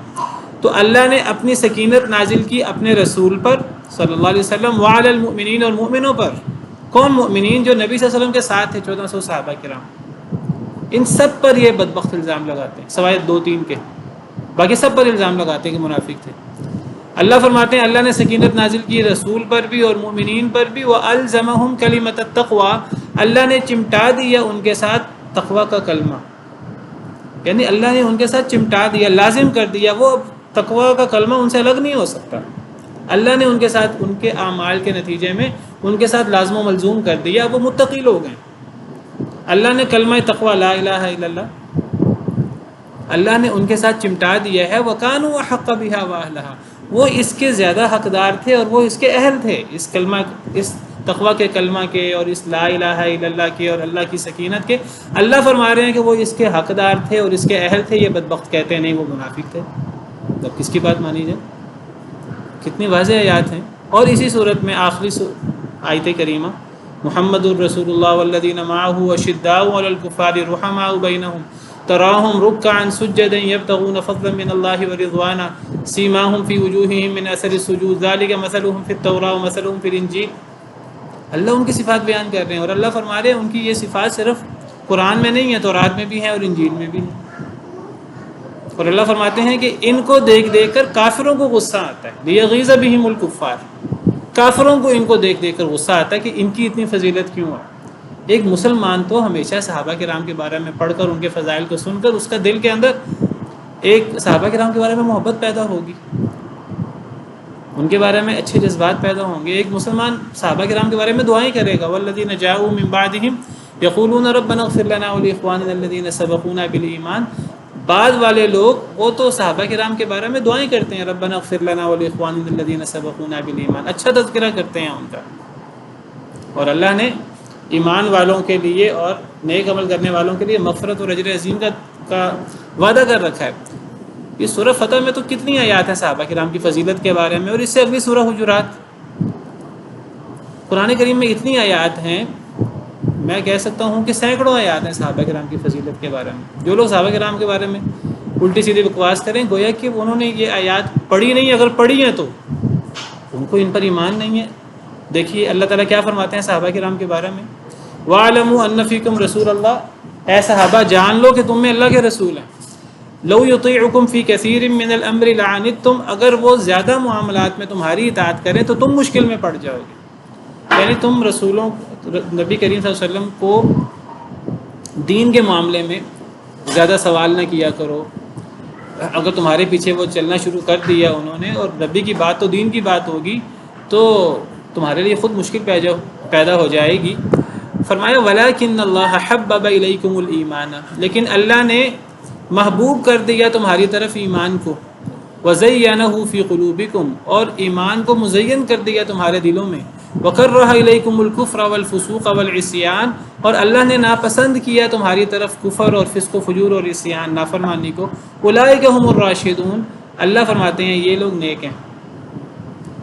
تو اللہ نے اپنی سکینت نازل کی اپنے رسول پر صلی اللہ علیہ وسلم، وعلی المؤمنین، اور مومنوں پر۔ کون مومنین؟ جو نبی صلی اللہ علیہ وسلم کے ساتھ تھے، 1400 صحابہ کرام، ان سب پر یہ بدبخت الزام لگاتے ہیں، سوائے 2-3 کے، باقی سب پر الزام لگاتے ہیں کہ منافق تھے۔ اللہ فرماتے ہیں اللہ نے سکینت نازل کی رسول پر بھی اور مومنین پر بھی، وَأَلْزَمَهُمْ كَلِمَةَ التَّقْوَى، اللہ نے چمٹا دیا ان کے ساتھ تقوی کا کلمہ، یعنی اللہ نے ان کے ساتھ چمٹا دیا، لازم کر دیا، وہ تقوی کا کلمہ ان سے الگ نہیں ہو سکتا، اللہ نے ان کے ساتھ ان کے اعمال کے نتیجے میں ان کے ساتھ لازم و ملزوم کر دیا، وہ متقی لوگ ہیں۔ اللہ نے کلمہ تقوی لا الہ الا اللہ اللہ نے ان کے ساتھ چمٹا دیا ہے، وَكَانُوا أَحَقَّ بِهَا وَأَهْلَهَا، وہ اس کے زیادہ حقدار تھے اور وہ اس کے اہل تھے، اس کلمہ، اس تقوی کے کلمہ کے اور اس لا الہ الا اللہ کے اور اللہ کی سکینت کے۔ اللہ فرما رہے ہیں کہ وہ اس کے حقدار تھے اور اس کے اہل تھے، یہ بدبخت کہتے ہیں نہیں وہ منافق تھے۔ اب کس کی بات مانی جائے؟ کتنی واضح آیات ہیں۔ اور اسی صورت میں آخری آیت کریمہ محمد الرسول اللہ والذین معہ اشداء علی الکفار رحماء بینہم تراہم رکعا سجدا یبتغون فضلا من اللہ ورضوانا سیماہم فی وجوہہم من اثر السجود ذلک مثلہم فی التوراۃ ومثلہم فی الانجیل۔ اللہ ان کی صفات بیان کر رہے ہیں اور اللہ فرما رہے ہیں ان کی یہ صفات صرف قرآن میں نہیں ہے، تورات میں بھی ہیں اور انجیل میں بھی ہیں۔ اور اللہ فرماتے ہیں کہ ان کو دیکھ دیکھ کر کافروں کو غصہ آتا ہے، لیغیظ بہم الکفار، کافروں کو ان کو دیکھ دیکھ کر غصہ آتا ہے کہ ان کی اتنی فضیلت کیوں ہے۔ ایک مسلمان تو ہمیشہ صحابہ کرام کے بارے میں پڑھ کر ان کے فضائل کو سن کر اس کا دل کے اندر ایک صحابہ کرام کے بارے میں محبت پیدا ہوگی، ان کے بارے میں اچھے جذبات پیدا ہوں گے۔ ایک مسلمان صحابہ کرام کے بارے میں دعائیں کرے گا، والذین جاءوا من بعدہم یقولون ربنا اغفر لنا ولاخواننا الذین سبقونا بالایمان۔ بعد والے لوگ وہ تو صحابہ کرام کے بارے میں دعائیں کرتے ہیں، ربنا اغفر لنا ولاخواننا الذین سبقونا بالایمان، اچھا تذکرہ کرتے ہیں ان کا۔ اور اللہ نے ایمان والوں کے لیے اور نیک عمل کرنے والوں کے لیے مغفرت اور اجر عظیم کا وعدہ کر رکھا ہے۔ یہ سورہ فتح میں تو کتنی آیات ہیں صحابہ کرام کی فضیلت کے بارے میں، اور اس سے اگلی سورہ حجرات، قرآن کریم میں اتنی آیات ہیں، میں کہہ سکتا ہوں کہ سینکڑوں آیات ہیں صحابہ کرام کی فضیلت کے بارے میں۔ جو لوگ صحابہ کرام کے بارے میں الٹی سیدھی بکواس کریں، گویا کہ انہوں نے یہ آیات پڑھی نہیں، اگر پڑھی ہیں تو ان کو ان پر ایمان نہیں ہے۔ دیکھیے اللہ تعالیٰ کیا فرماتے ہیں صحابہ کرام کے بارے میں، وَاعْلَمُوا أَنَّ فِيكُمْ رَسُولَ اللَّهِ، اے صحابہ جان لو کہ تم میں اللہ کے رسول ہیں، لو یطیعکم فی کثیر من الامر لعنتم، اگر وہ زیادہ معاملات میں تمہاری اطاعت کریں تو تم مشکل میں پڑ جاؤ گے۔ یعنی تم رسولوں، نبی کریم صلی اللہ علیہ وسلم کو دین کے معاملے میں زیادہ سوال نہ کیا کرو۔ اگر تمہارے پیچھے وہ چلنا شروع کر دیا انہوں نے، اور نبی کی بات تو دین کی بات ہوگی، تو تمہارے لیے خود مشکل پیدا ہو جائے گی۔ فرمایا وَلَكِنَّ اللَّهَ حَبَّبَ إِلَيْكُمُ الْإِيمَانَ، لیکن اللہ نے محبوب کر دیا تمہاری طرف ایمان کو، وَزَيَّنَهُ فِي قُلُوبِكُمْ، اور ایمان کو مزین کر دیا تمہارے دلوں میں، وَكَرَّهَ إِلَيْكُمُ الْكُفْرَ وَالْفُسُوقَ وَالْعِصْيَانَ، اور اللہ نے ناپسند کیا تمہاری طرف کفر اور فسق و فجور اور عصیان، نافرمانی کو، أُولَٰئِكَ هُمُ الرَّاشِدُونَ، اللہ فرماتے ہیں یہ لوگ نیک ہیں۔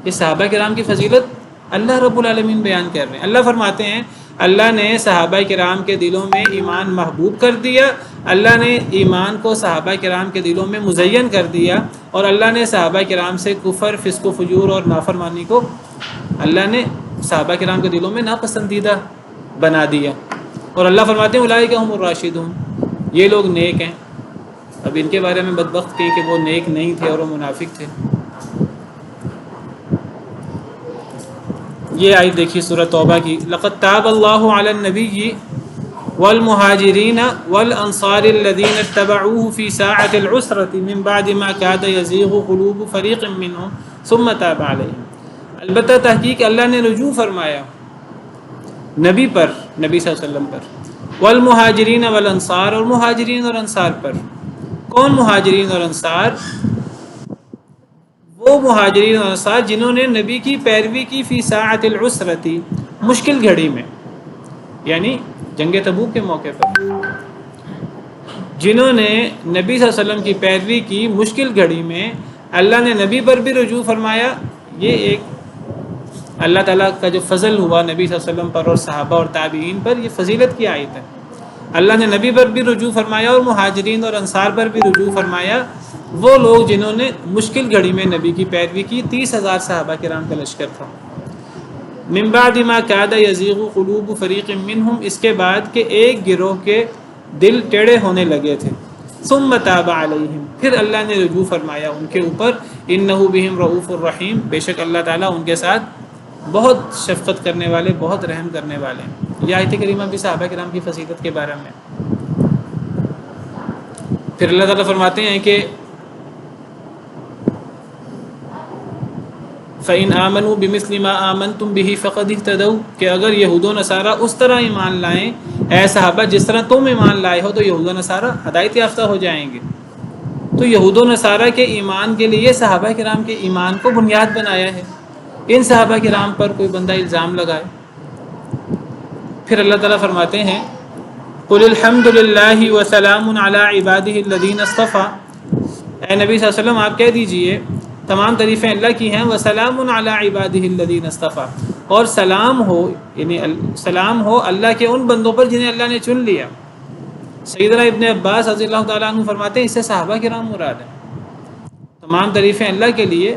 یہ صحابہ کرام کی فضیلت اللہ رب العالمین بیان کر رہے ہیں۔ اللہ فرماتے ہیں اللہ نے صحابہ کرام کے دلوں میں ایمان محبوب کر دیا، اللہ نے ایمان کو صحابہ کرام کے دلوں میں مزین کر دیا، اور اللہ نے صحابہ کرام سے کفر، فسق و فجور اور نافرمانی کو اللہ نے صحابہ کرام کے دلوں میں ناپسندیدہ بنا دیا۔ اور اللہ فرماتے ہیں اولئک هم الراشدون، یہ لوگ نیک ہیں۔ اب ان کے بارے میں بدبخت کہیں کہ وہ نیک نہیں تھے اور وہ منافق تھے۔ یہ آیت دیکھیے سورہ توبہ کی، لقد تاب اللہ علی النبی والمہاجرین والانصار الذین اتبعوه فی ساعة العسرة من بعد ما کاد یزیغ قلوب فریق منهم ثم تاب علیہم۔ البتہ تحقیق اللہ نے رجوع فرمایا نبی پر، نبی صلی اللہ علیہ وسلم پر، والمہاجرین والانصار، اور مہاجرین اور انصار پر۔ کون مہاجرین اور انصار؟ وہ مہاجرین اور انصار جنہوں نے نبی کی پیروی کی فی ساعت العسرتی، مشکل گھڑی میں، یعنی جنگ تبوک کے موقع پر، جنہوں نے نبی صلی اللہ علیہ وسلم کی پیروی کی مشکل گھڑی میں، اللہ نے نبی پر بھی رجوع فرمایا۔ یہ ایک اللہ تعالیٰ کا جو فضل ہوا نبی صلی اللہ علیہ وسلم پر اور صحابہ اور تابعین پر، یہ فضیلت کی آیت ہے۔ اللہ نے نبی پر بھی رجوع فرمایا اور مہاجرین اور انصار پر بھی رجوع فرمایا، وہ لوگ جنہوں نے مشکل گھڑی میں نبی کی پیروی کی۔ 30,000 صحابہ کرام کا لشکر تھا۔ من بعد ما کاد یزیغ قلوب فریق منہم، اس کے بعد کہ ایک گروہ کے دل ٹیڑے ہونے لگے تھے۔ ثم تاب علیہم، پھر اللہ نے رجوع فرمایا ان کے اوپر۔ انہ بہم رؤوف الرحیم، بے شک اللہ تعالیٰ ان کے ساتھ بہت شفقت کرنے والے، بہت رحم کرنے والے ہیں۔ یہ آیت کریمہ بھی صحابہ کرام کی فضیلت کے بارے میں۔ پھر اللہ تعالیٰ فرماتے ہیں کہ فَإِنْ آمَنُوا بِمِثْلِ مَا آمَنْتُمْ بِهِ فَقَدِ اهْتَدَوْا، کہ اگر یہود و نصارہ اس طرح ایمان لائیں اے صحابہ جس طرح تم ایمان لائے ہو، تو یہود و نصارہ ہدایت یافتہ ہو جائیں گے۔ تو یہود و نصارہ کے ایمان کے لیے صحابہ کرام کے ایمان کو بنیاد بنایا ہے. ان صحابہ کرام پر کوئی بندہ الزام لگائے. پھر اللہ تعالیٰ فرماتے ہیں قُلِ الْحَمْدُ لِلَّهِ وَسَلَامٌ عَلَىٰ عِبَادِهِ الَّذِينَ اصْطَفَىٰ. اے نبی صلی اللہ علیہ وسلم آپ کہہ دیجئے تمام تعریفیں اللہ کی ہیں. وَسَلَامٌ عَلَىٰ عِبَادِهِ الَّذِينَ اصْطَفَىٰ, اور سلام ہو یعنی سلام ہو اللہ کے ان بندوں پر جنہیں اللہ نے چن لیا. سیدنا ابن عباس رضی اللہ تعالیٰ عنہ فرماتے ہیں اس سے صحابہ کرام مراد ہیں. تمام تعریفیں اللہ کے لیے,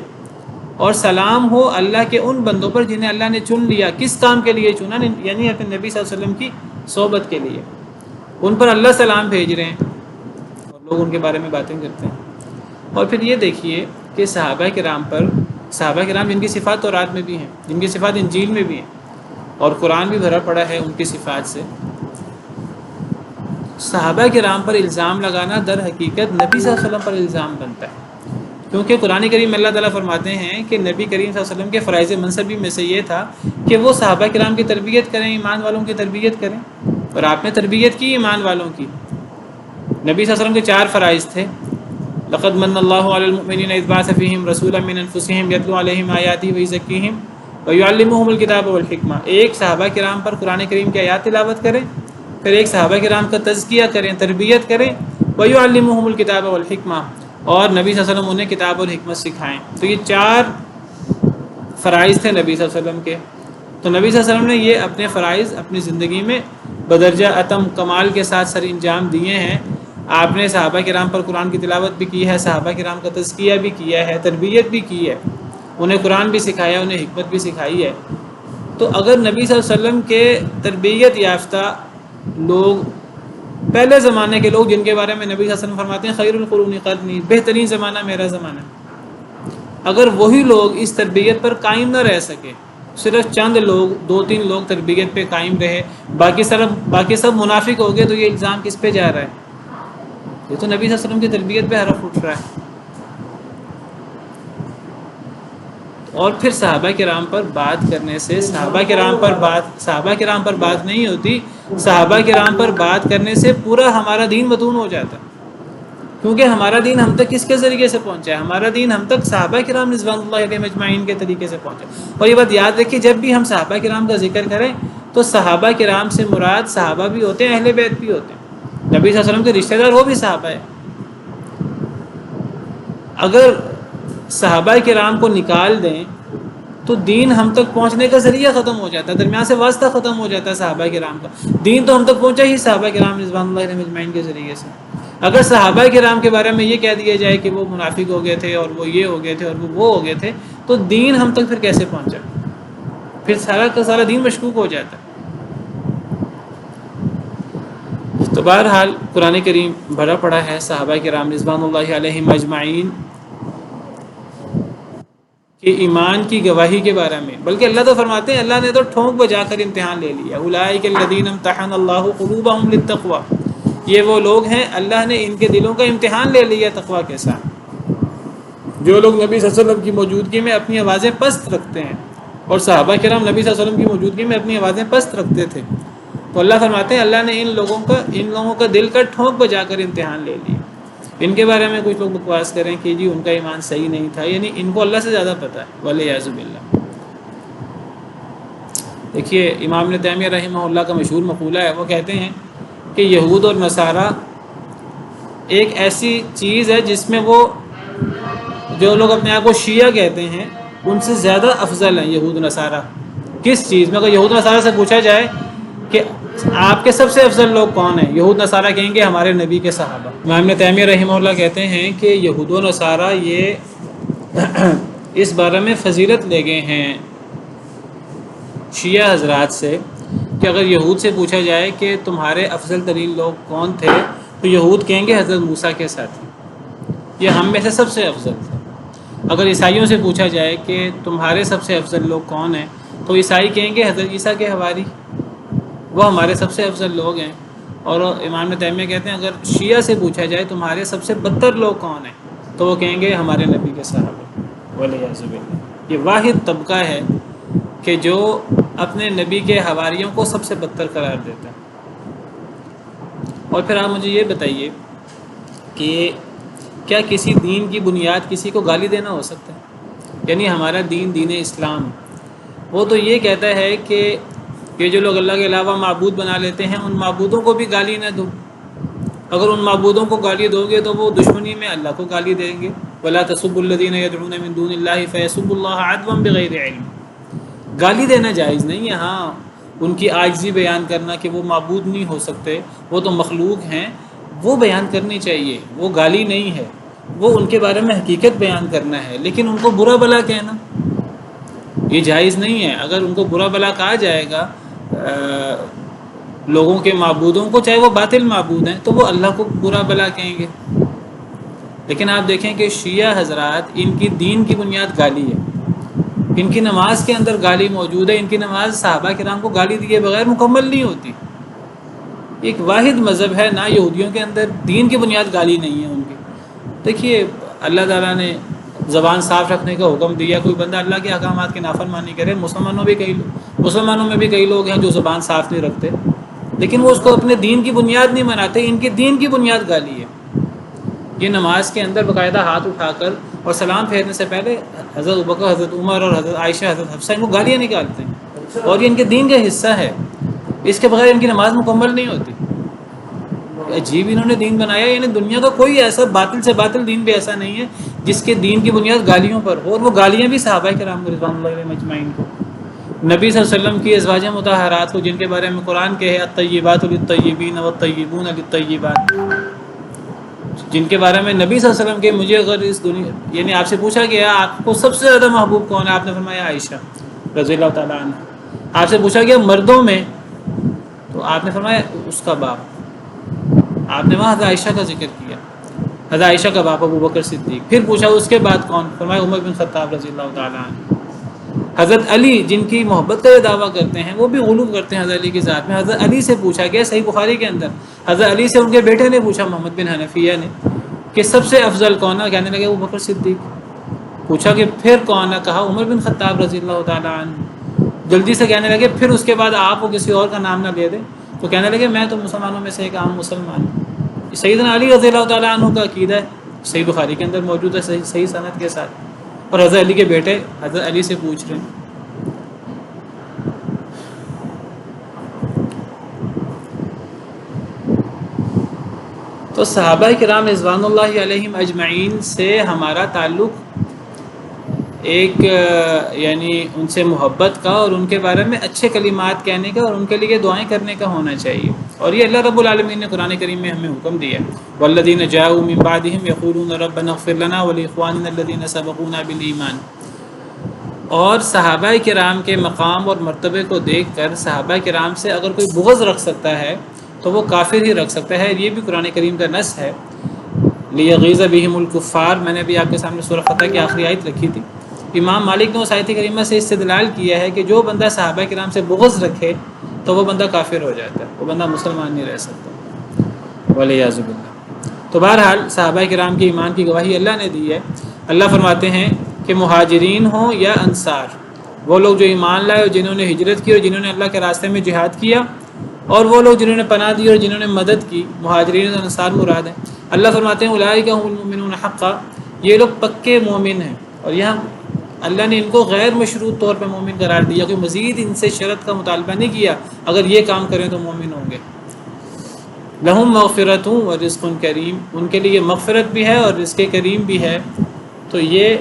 اور سلام ہو اللہ کے ان بندوں پر جنہیں اللہ نے چن لیا. کس کام کے لیے چنا؟ یعنی اپنے نبی صلی اللہ علیہ وسلم کی صحبت کے لیے. ان پر اللہ سلام بھیج رہے ہیں اور لوگ ان کے بارے میں باتیں کرتے ہیں. اور پھر یہ دیکھیے کہ صحابہ کرام جن کی صفات تورات میں بھی ہیں, جن کی صفات انجیل میں بھی ہیں, اور قرآن بھی بھرا پڑا ہے ان کی صفات سے. صحابہ کرام پر الزام لگانا در حقیقت نبی صلی اللہ علیہ وسلم پر الزام بنتا ہے, کیونکہ قرآن کریم میں اللہ تعالیٰ فرماتے ہیں کہ نبی کریم صلی اللہ علیہ وسلم کے فرائض منصبی میں سے یہ تھا کہ وہ صحابہ کرام کی تربیت کریں, ایمان والوں کی تربیت کریں. اور آپ نے تربیت کی ایمان والوں کی. نبی صلی اللہ علیہ وسلم کے 4 فرائض تھے. لقد من اللہ علی المؤمنین اذ بعث فیہم رسولا من انفسہم یتلو علیہم آیاتہ ویزکیہم ویعلمہم الکتاب والحکمہ. ایک صحابہ کرام پر قرآن کریم کی آیات تلاوت کریں, پھر ایک صحابہ کرام کا تزکیہ کریں, تربیت کریں. ویعلمہم الکتاب والحکمہ, اور نبی صلی اللہ علیہ وسلم انہیں کتاب اور حکمت سکھائیں. تو یہ 4 فرائض تھے نبی صلی اللہ علیہ وسلم کے. تو نبی صلی اللہ علیہ وسلم نے یہ اپنے فرائض اپنی زندگی میں بدرجہ اتم کمال کے ساتھ سر انجام دیے ہیں. آپ نے صحابہ کرام پر قرآن کی تلاوت بھی کی ہے, صحابہ کرام کا تزکیہ بھی کیا ہے, تربیت بھی کی ہے, انہیں قرآن بھی سکھایا, انہیں حکمت بھی سکھائی ہے. تو اگر نبی صلی اللہ علیہ وسلم کے تربیت یافتہ لوگ, پہلے زمانے کے لوگ جن کے بارے میں نبی صلی اللہ علیہ وسلم فرماتے ہیں خیر القرون قرنی, بہترین زمانہ میرا زمانہ, اگر وہی لوگ اس تربیت پر قائم نہ رہ سکے, صرف چند لوگ 2-3 لوگ تربیت پہ قائم رہے, باقی سب منافق ہو گئے, تو یہ الزام کس پہ جا رہا ہے؟ یہ تو نبی صلی اللہ علیہ وسلم کی تربیت پہ حرف اٹھ رہا ہے. اور پھر صحابہ کرام پر بات کرنے سے صحابہ کرام پر بات نہیں ہوتی. صحابہ کرام پر بات کرنے سے پورا ہمارا دین متون ہو جاتا, کیونکہ ہمارا دین ہم تک کس کے ذریعے سے پہنچا ہے؟ ہمارا دین ہم تک صحابہ کرام رضوان اللہ علیہم اجمعین کے طریقے سے پہنچا. اور یہ بات یاد رکھیے, جب بھی ہم صحابہ کرام کا ذکر کریں تو صحابہ کرام سے مراد صحابہ بھی ہوتے ہیں, اہل بیت بھی ہوتے ہیں. نبی صلی اللہ علیہ وسلم کے رشتہ دار وہ بھی صحابہ ہے. اگر صحابہ کرام کو نکال دیں تو دین ہم تک پہنچنے کا ذریعہ ختم ہو جاتا ہے, درمیان سے واسطہ ختم ہو جاتا ہے صحابہ کرام کا. دین تو ہم تک پہنچا ہی صحابہ کرام رضوان اللہ علیہم اجمعین کے ذریعے سے. اگر صحابہ کرام کے بارے میں یہ کہہ دیا جائے کہ وہ منافق ہو گئے تھے, اور وہ یہ ہو گئے تھے, اور وہ ہو گئے تھے, تو دین ہم تک پھر کیسے پہنچا؟ پھر سارا کا سارا دین مشکوک ہو جاتا ہے. تو بہرحال قرآن کریم بھرا پڑا ہے صحابہ کرام رضوان اللہ علیہم اجمعین کہ ایمان کی گواہی کے بارے میں. بلکہ اللہ تو فرماتے ہیں اللہ نے تو ٹھونک بجا کر امتحان لے لیا. اولئک الذین امتحن اللہ قلوبہم للتقوی, یہ وہ لوگ ہیں اللہ نے ان کے دلوں کا امتحان لے لیا تقوی کے ساتھ. جو لوگ نبی صلی اللہ علیہ وسلم کی موجودگی میں اپنی آوازیں پست رکھتے ہیں, اور صحابہ کرام نبی صلی اللہ علیہ وسلم کی موجودگی میں اپنی آوازیں پست رکھتے تھے, تو اللہ فرماتے ہیں اللہ نے ان لوگوں کا دل کا ٹھونک بجا کر امتحان لے لیا. ان کے بارے میں کچھ لوگ بکواس کریں کہ جی ان کا ایمان صحیح نہیں تھا, یعنی ان کو اللہ سے زیادہ پتہ ہے, والعیاذ باللہ. دیکھیے امام ابن تیمیہ رحمہ اللہ کا مشہور مقولہ ہے, وہ کہتے ہیں کہ یہود اور نصارہ ایک ایسی چیز ہے جس میں وہ جو لوگ اپنے آپ کو شیعہ کہتے ہیں ان سے زیادہ افضل ہیں یہود و نصارہ. کس چیز میں؟ اگر یہود و نصارہ سے پوچھا جائے کہ آپ کے سب سے افضل لوگ کون ہیں, یہود نصارہ کہیں گے ہمارے نبی کے صحابہ. امام ابن تیمیہ رحمہ اللہ کہتے ہیں کہ یہود و نصارہ یہ اس بارے میں فضیلت لے گئے ہیں شیعہ حضرات سے کہ اگر یہود سے پوچھا جائے کہ تمہارے افضل ترین لوگ کون تھے, تو یہود کہیں گے حضرت موسیٰ کے ساتھی, یہ ہم میں سے سب سے افضل تھے. اگر عیسائیوں سے پوچھا جائے کہ تمہارے سب سے افضل لوگ کون ہیں, تو عیسائی کہیں گے حضرت عیسیٰ کے حواری, وہ ہمارے سب سے افضل لوگ ہیں. اور امام ابن تیمیہ کہتے ہیں اگر شیعہ سے پوچھا جائے تمہارے سب سے بدتر لوگ کون ہیں, تو وہ کہیں گے ہمارے نبی کے صحابہ, والعیاذ باللہ. یہ واحد طبقہ ہے کہ جو اپنے نبی کے حواریوں کو سب سے بدتر قرار دیتا ہے. اور پھر آپ مجھے یہ بتائیے کہ کیا کسی دین کی بنیاد کسی کو گالی دینا ہو سکتا ہے؟ یعنی ہمارا دین، دین اسلام، وہ تو یہ کہتا ہے کہ یہ جو لوگ اللہ کے علاوہ معبود بنا لیتے ہیں ان معبودوں کو بھی گالی نہ دو. اگر ان معبودوں کو گالی دو گے تو وہ دشمنی میں اللہ کو گالی دیں گے. وَلَا تَسُبُّوا الَّذِينَ يَدْعُونَ مِن دُونِ اللَّهِ فَيَسُبُّوا اللَّهَ عَدْوًا بِغَيْرِ عِلْمٍ. گالی دینا جائز نہیں ہے. ہاں ان کی عاجزی بیان کرنا کہ وہ معبود نہیں ہو سکتے، وہ تو مخلوق ہیں، وہ بیان کرنی چاہیے، وہ گالی نہیں ہے، وہ ان کے بارے میں حقیقت بیان کرنا ہے. لیکن ان کو برا بھلا کہنا یہ جائز نہیں ہے. اگر ان کو برا بھلا کہا جائے گا لوگوں کے معبودوں کو، چاہے وہ باطل معبود ہیں، تو وہ اللہ کو برا بھلا کہیں گے. لیکن آپ دیکھیں کہ شیعہ حضرات، ان کی دین کی بنیاد گالی ہے. ان کی نماز کے اندر گالی موجود ہے. ان کی نماز صحابہ کرام کو گالی دیے بغیر مکمل نہیں ہوتی. ایک واحد مذہب ہے، نہ یہودیوں کے اندر دین کی بنیاد گالی نہیں ہے ان کی. دیکھیے اللہ تعالیٰ نے زبان صاف رکھنے کا حکم دیا. کوئی بندہ اللہ کے احکامات کی نافرمانی کرے، مسلمانوں میں بھی کئی لوگ ہیں جو زبان صاف نہیں رکھتے، لیکن وہ اس کو اپنے دین کی بنیاد نہیں مناتے. ان کے دین کی بنیاد گالی ہے. یہ نماز کے اندر باقاعدہ ہاتھ اٹھا کر اور سلام پھیرنے سے پہلے حضرت ابوبکر، حضرت عمر اور حضرت عائشہ، حضرت حفصہ، ان کو گالیاں نکالتے ہیں، اور یہ ان کے دین کا حصہ ہے. اس کے بغیر ان کی نماز مکمل نہیں ہوتی. عجیب انہوں نے دین بنایا. یعنی دنیا کا کوئی ایسا باطل سے باطل دین بھی ایسا نہیں ہے جس کے دین کی بنیاد گالیوں پر ہو، اور وہ گالیاں بھی صحابہ کرام رضوان اللہ علیہم اجمعین کو، نبی صلی اللہ علیہ وسلم کی ازواج مطہرات کو، جن کے بارے میں قرآن کہے الطیبات للطیبین والطیبون للطیبات، جن کے بارے میں نبی صلی اللہ علیہ وسلم کے مجھے اگر اس دنیا، یعنی آپ سے پوچھا گیا آپ کو سب سے زیادہ محبوب کون ہے، آپ نے فرمایا عائشہ رضی اللہ تعالیٰ عنہ. آپ سے پوچھا گیا مردوں میں، تو آپ نے فرمایا اس کا باپ. آپ نے وہاں حضرت عائشہ کا ذکر کیا، حضرت عائشہ کا باپ ابو بکر صدیق. پھر پوچھا اس کے بعد کون، فرمایا عمر بن خطاب رضی اللہ تعالیٰ عنہ. حضرت علی جن کی محبت کا یہ دعویٰ کرتے ہیں، وہ بھی غلو کرتے ہیں حضرت علی کی ذات میں. حضرت علی سے پوچھا گیا صحیح بخاری کے اندر، حضرت علی سے ان کے بیٹے نے پوچھا محمد بن حنفیہ نے کہ سب سے افضل کون ہے، کہنے لگے ابو بکر صدیق. پوچھا کہ پھر کون ہے، کہا عمر بن خطاب رضی اللہ تعالیٰ عنہ. جلدی سے کہنے لگے پھر اس کے بعد آپ وہ کسی اور کا نام نہ لے دیں. تو کہنے لگے میں تو مسلمانوں میں سے ایک عام مسلمان ہوں. سیدنا علی رضی اللہ تعالیٰ عنہ کا عقیدہ ہے، صحیح بخاری کے اندر موجود ہے صحیح سند کے ساتھ. اور حضرت علی کے بیٹے حضرت علی سے پوچھ رہے ہیں. تو صحابہ کرام رضوان اللہ علیہم اجمعین سے ہمارا تعلق ایک یعنی ان سے محبت کا اور ان کے بارے میں اچھے کلمات کہنے کا اور ان کے لیے دعائیں کرنے کا ہونا چاہیے. اور یہ اللہ رب العالمین نے قرآن کریم میں ہمیں حکم دیا ہے والذین جاءوا من بعدهم یقولون ربنا اغفر لنا ولاخواننا الذین سبقونا بالایمان. اور صحابہ کرام کے مقام اور مرتبے کو دیکھ کر صحابہ کرام سے اگر کوئی بغض رکھ سکتا ہے تو وہ کافر ہی رکھ سکتا ہے. یہ بھی قرآن کریم کا نص ہے لیغیظ بہم الکفار. میں نے ابھی آپ کے سامنے سورہ فتح کی آخری آیت رکھی تھی. امام مالک نے اس آیت کریمہ سے استدلال کیا ہے کہ جو بندہ صحابہ کرام سے بغض رکھے تو وہ بندہ کافر ہو جاتا ہے، وہ بندہ مسلمان نہیں رہ سکتا والعیاذ باللہ. تو بہرحال صحابہ کرام کی ایمان کی گواہی اللہ نے دی ہے. اللہ فرماتے ہیں کہ مہاجرین ہوں یا انصار، وہ لوگ جو ایمان لائے اور جنہوں نے ہجرت کی اور جنہوں نے اللہ کے راستے میں جہاد کیا، اور وہ لوگ جنہوں نے پناہ دی اور جنہوں نے مدد کی، مہاجرین اور انصار مراد ہیں. اللہ فرماتے ہیں اولئک هم المؤمنون حقا، یہ لوگ پکے مومن ہیں. اور یہاں اللہ نے ان کو غیر مشروط طور پہ مومن قرار دیا، کہ مزید ان سے شرط کا مطالبہ نہیں کیا اگر یہ کام کریں تو مومن ہوں گے. لہم مغفرۃ و رزق کریم، ان کے لیے مغفرت بھی ہے اور رزق کریم بھی ہے. تو یہ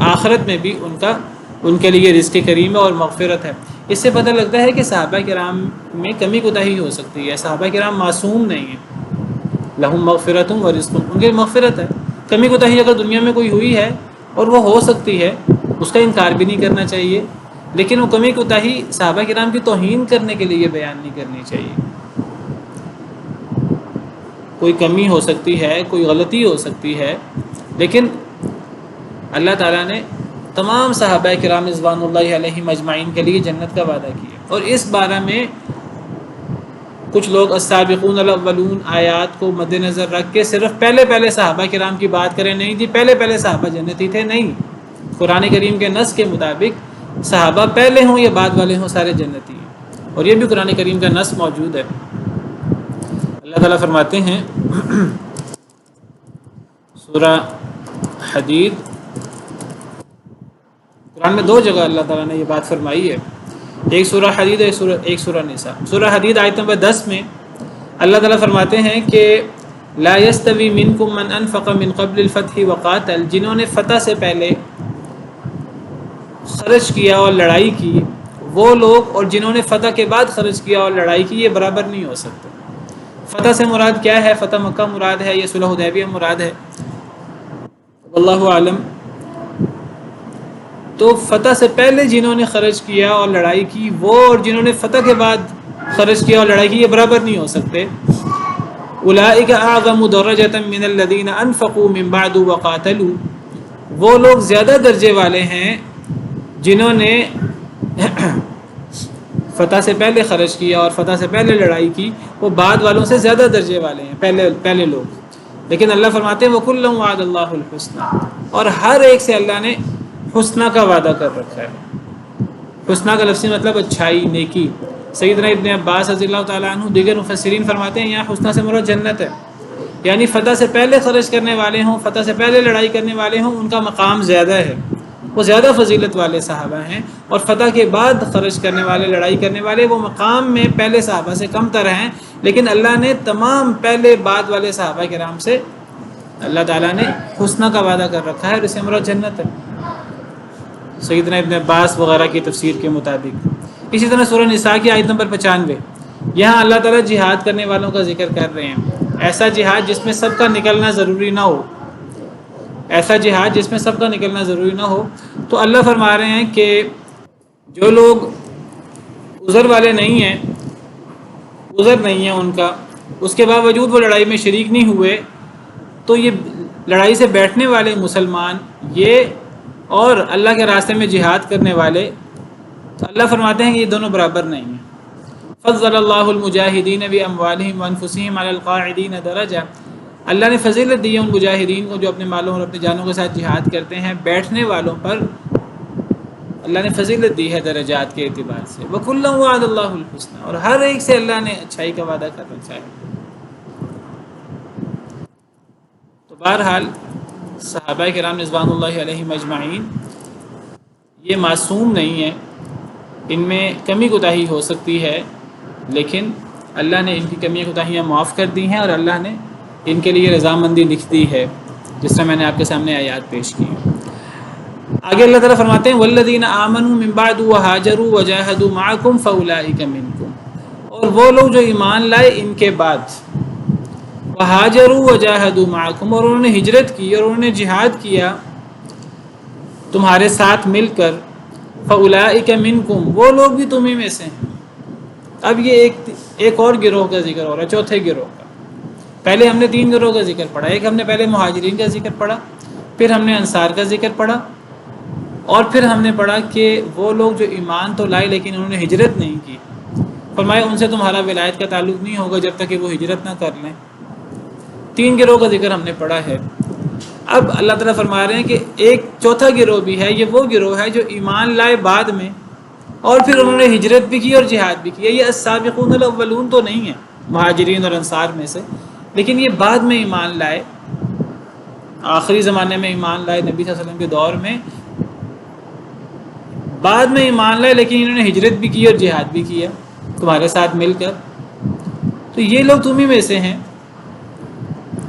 آخرت میں بھی ان کے لیے رزق کریم ہے اور مغفرت ہے. اس سے پتہ لگتا ہے کہ صحابہ کرام میں کمی کوتاہی ہو سکتی ہے، صحابہ کرام معصوم نہیں ہیں. لہم مغفرۃ و رزق، ان کے مغفرت ہے. کمی کوتاہی اگر دنیا میں کوئی ہوئی ہے اور وہ ہو سکتی ہے، اس کا انکار بھی نہیں کرنا چاہیے، لیکن وہ کمی کوتاہی صحابہ کرام کی توہین کرنے کے لیے بیان نہیں کرنی چاہیے. کوئی کمی ہو سکتی ہے، کوئی غلطی ہو سکتی ہے، لیکن اللہ تعالیٰ نے تمام صحابہ کرام رضوان اللہ علیہم اجمعین کے لیے جنت کا وعدہ کیا. اور اس بارے میں کچھ لوگ السابقون الاولون آیات کو مد نظر رکھ کے صرف پہلے صحابہ کرام کی بات کریں. نہیں جی، پہلے صحابہ جنتی تھے، نہیں. قرآن کریم کے نص کے مطابق صحابہ پہلے ہوں یا بعد والے ہوں سارے جنتی ہیں، اور یہ بھی قرآن کریم کا نص موجود ہے. اللہ تعالیٰ فرماتے ہیں سورہ حدید، قرآن میں 2 جگہ اللہ تعالیٰ نے یہ بات فرمائی ہے، ایک سورہ حدید ایک سورہ نساء۔ سورہ حدید آیت نمبر 10 میں اللہ تعالیٰ فرماتے ہیں کہ لا یستوی منکم من انفق من قبل الفتح وقاتل، جنہوں نے فتح سے پہلے خرچ کیا اور لڑائی کی وہ لوگ اور جنہوں نے فتح کے بعد خرچ کیا اور لڑائی کی، یہ برابر نہیں ہو سکتے۔ فتح سے مراد کیا ہے؟ فتح مکہ مراد ہے، یہ صلح حدیبیہ مراد ہے، واللہ عالم۔ تو فتح سے پہلے جنہوں نے خرچ کیا اور لڑائی کی وہ اور جنہوں نے فتح کے بعد خرچ کیا اور لڑائی کی، یہ برابر نہیں ہو سکتے۔ اولئک اعظم درجۃ من الذین انفقوا من بعد وقاتلوا، وہ لوگ زیادہ درجے والے ہیں جنہوں نے فتح سے پہلے خرچ کیا اور فتح سے پہلے لڑائی کی، وہ بعد والوں سے زیادہ درجے والے ہیں، پہلے لوگ۔ لیکن اللہ فرماتے ہیں وَكُلًّا وَعَدَ اللَّهُ الْحُسْنَى، اور ہر ایک سے اللہ نے حسنہ کا وعدہ کر رکھا ہے۔ حسنہ کا لفظی مطلب اچھائی، نیکی۔ سیدنا ابن عباس رضی اللہ تعالیٰ عنہ دیگر مفسرین فرماتے ہیں یہاں حسنہ سے مراد جنت ہے، یعنی فتح سے پہلے خرچ کرنے والے ہوں، فتح سے پہلے لڑائی کرنے والے ہوں، ان کا مقام زیادہ ہے، وہ زیادہ فضیلت والے صحابہ ہیں، اور فتح کے بعد خرچ کرنے والے، لڑائی کرنے والے، وہ مقام میں پہلے صحابہ سے کم تر ہیں۔ لیکن اللہ نے تمام پہلے بعد والے صحابہ کرام سے اللہ تعالیٰ نے حسنہ کا وعدہ کر رکھا ہے، اور اس سے مراد جنت ہے، سیدنا ابن عباس وغیرہ کی تفسیر کے مطابق۔ اسی طرح سورہ نساء کی آیت نمبر 95، یہاں اللہ تعالیٰ جہاد کرنے والوں کا ذکر کر رہے ہیں، ایسا جہاد جس میں سب کا نکلنا ضروری نہ ہو، ایسا جہاد جس میں سب کا نکلنا ضروری نہ ہو۔ تو اللہ فرما رہے ہیں کہ جو لوگ عذر والے نہیں ہیں، عذر نہیں ہے ان کا، اس کے باوجود وہ لڑائی میں شریک نہیں ہوئے، تو یہ لڑائی سے بیٹھنے والے مسلمان یہ اور اللہ کے راستے میں جہاد کرنے والے، تو اللہ فرماتے ہیں کہ یہ دونوں برابر نہیں ہیں۔ فضل اللہ المجاہدین باموالہم وانفسہم علی القاعدین درجہ، اللہ نے فضیلت دی ہے ان مجاہدین کو جو اپنے مالوں اور اپنے جانوں کے ساتھ جہاد کرتے ہیں، بیٹھنے والوں پر اللہ نے فضیلت دی ہے درجات کے اعتبار سے۔ وَكُلًّا وَعَدَ اللَّهُ الْحُسْنَى، اور ہر ایک سے اللہ نے اچھائی کا وعدہ کر رکھا ہے۔ تو بہرحال صحابہ کرام رضوان اللہ علیہم اجمعین یہ معصوم نہیں ہیں، ان میں کمی کوتاہی ہو سکتی ہے، لیکن اللہ نے ان کی کمی کوتاہیاں معاف کر دی ہیں، اور اللہ نے ان کے لیے رضامندی لکھ دی ہے، جس طرح میں نے آپ کے سامنے آیات پیش کی ہیں۔ آگے اللہ تعالیٰ فرماتے ہیں والذین آمنوا من بعد وہاجروا وجاہدوا معکم فاولئک منکم، اور وہ لوگ جو ایمان لائے ان کے بعد، وہاجروا وجاہدوا معکم، اور انہوں نے ہجرت کی اور انہوں نے جہاد کیا تمہارے ساتھ مل کر، فاولئک منکم، وہ لوگ بھی تمہیں میں سے ہیں۔ اب یہ ایک اور گروہ کا ذکر ہو رہا ہے، چوتھے گروہ کا۔ پہلے ہم نے 3 گروہ کا ذکر پڑھا، ایک ہم نے پہلے مہاجرین کا ذکر پڑھا، پھر ہم نے انصار کا ذکر پڑھا، اور پھر ہم نے پڑھا کہ وہ لوگ جو ایمان تو لائے لیکن انہوں نے ہجرت نہیں کی، فرمایا ان سے تمہارا ولایت کا تعلق نہیں ہوگا جب تک کہ وہ ہجرت نہ کر لیں۔ 3 گروہ کا ذکر ہم نے پڑھا ہے۔ اب اللہ تعالیٰ فرما رہے ہیں کہ ایک چوتھا گروہ بھی ہے، یہ وہ گروہ ہے جو ایمان لائے بعد میں، اور پھر انہوں نے ہجرت بھی کی اور جہاد بھی کیا۔ یہ السابقون الاولون تو نہیں ہے مہاجرین اور انصار میں سے، لیکن یہ بعد میں ایمان لائے، آخری زمانے میں ایمان لائے، نبی صلی اللہ علیہ وسلم کے دور میں بعد میں ایمان لائے، لیکن انہوں نے ہجرت بھی کی اور جہاد بھی کیا تمہارے ساتھ مل کر، تو یہ لوگ تمہیں میں سے ہیں،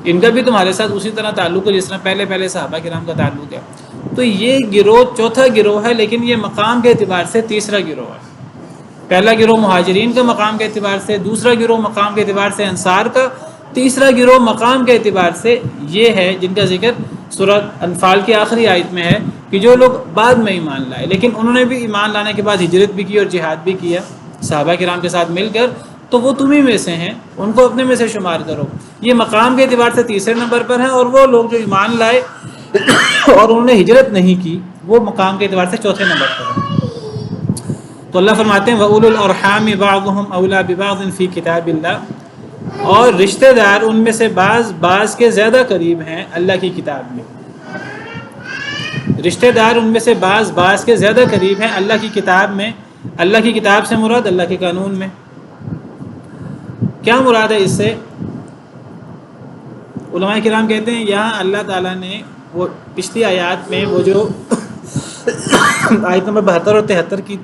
ان کا بھی تمہارے ساتھ اسی طرح تعلق ہے جس طرح پہلے صحابہ کرام کا تعلق ہے۔ تو یہ گروہ چوتھا گروہ ہے، لیکن یہ مقام کے اعتبار سے تیسرا گروہ ہے۔ پہلا گروہ مہاجرین کا مقام کے اعتبار سے، دوسرا گروہ مقام کے اعتبار سے انصار کا، تیسرا گروہ مقام کے اعتبار سے یہ ہے جن کا ذکر سورہ انفال کی آخری آیت میں ہے کہ جو لوگ بعد میں ایمان لائے لیکن انہوں نے بھی ایمان لانے کے بعد ہجرت بھی کی اور جہاد بھی کیا صحابہ کرام کے ساتھ مل کر، تو وہ تمہیں میں سے ہیں، ان کو اپنے میں سے شمار کرو۔ یہ مقام کے اعتبار سے تیسرے نمبر پر ہے، اور وہ لوگ جو ایمان لائے اور انہوں نے ہجرت نہیں کی وہ مقام کے اعتبار سے چوتھے نمبر پر ہے۔ تو اللہ فرماتے ہیں وَأُولُو الْأَرْحَامِ بَعْضُهُمْ أَوْلَىٰ بِبَعْضٍ فِي كِتَابِ اللَّهِ، اور رشتہ دار ان میں سے بعض کے زیادہ قریب ہیں اللہ کی کتاب میں۔ رشتہ دار ان میں سے بعض کے زیادہ قریب ہیں اللہ کی کتاب میں۔ اللہ کی کتاب سے مراد اللہ کے قانون میں۔ کیا مراد ہے اس سے؟ علماء کرام کہتے ہیں یہاں اللہ تعالیٰ نے وہ پچھلی آیات میں وہ جو آیت نمبر 72 اور 73 کی